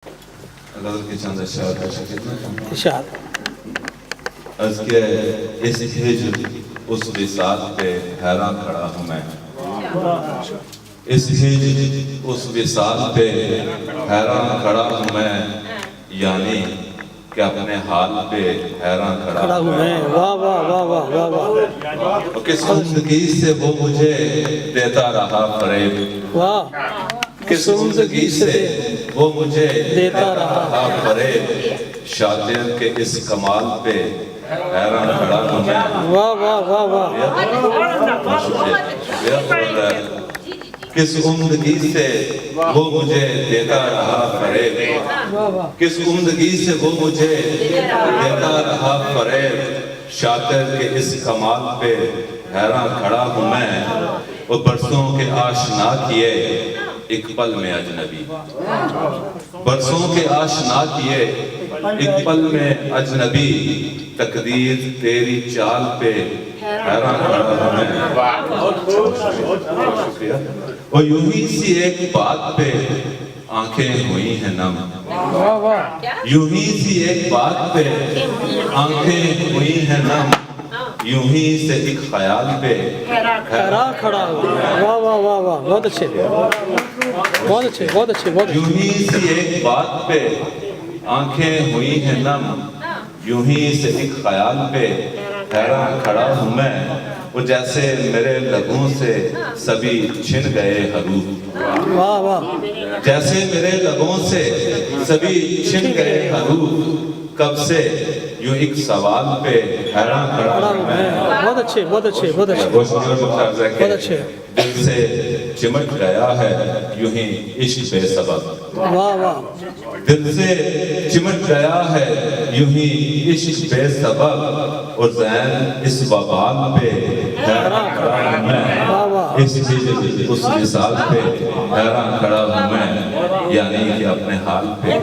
غزل کے چند اشعار کا شکل میں اشعار عرض کیا ہے اس ہجر اس وصال پہ حیران کھڑا ہوں میں، اس ہجر اس وصال پہ حیران کھڑا ہوں میں، یعنی کہ اپنے حال پہ حیران کھڑا ہوں میں۔ واہ واہ واہ واہ واہ واہ اور کس زندگی سے وہ مجھے دیتا رہا فریب، واہ کس زندگی سے وہ مجھے دیتا رہا فریب، شاطر کے اس کمال پہ حیران کھڑا ہوں میں۔ واہ واہ واہ واہ کس عمدگی سے وہ مجھے دیتا رہا فریب، کس عمدگی سے وہ مجھے دیتا رہا فریب، شاطر کے اس کمال پہ حیران کھڑا ہوں میں۔ وہ برسوں کے آشنا کیے ایک پل میں اجنبی، برسوں کے آشنا کیے ایک پل میں اجنبی، تقدیر تیری چال پہ حیران کھڑا ہوں میں۔ وہ یوں ہی سی ایک بات پہ آنکھیں ہوئی ہیں نم، یوں ہی سی ایک بات پہ آنکھیں ہوئی ہیں نم، یوں ہی سے ایک خیال پہ حیران کھڑا ہوں۔ واہ واہ واہ واہ بہت اچھے بہت اچھے بہت اچھے بہت یوں اچھے۔ ہی سی ایک بات پہ آنکھیں ہوئی ہیں نم، یوں ہی سے ایک خیال پہ حیران کھڑا ہوں میں۔ وہ جیسے میرے لبوں سے سبھی چھن گئے حروف، واہ واہ جیسے میرے لبوں سے سبھی چھن گئے حروف، کب سے یوں ایک سوال پہ حیران کھڑا ہوں میں۔ بہت اچھے بہت اچھے بہت اچھے بہت اچھے۔ دل سے چمٹ گیا ہے یوں ہی عشق بے سبب، واہ واہ دل سے چمٹ گیا ہے یوں ہی عشق بے سبب، اور ذہن اس وبال پہ حیران کھڑا ہوں میں۔ اس ہجر اس وصال پہ حیران کھڑا ہوں میں، یعنی کہ اپنے حال پہ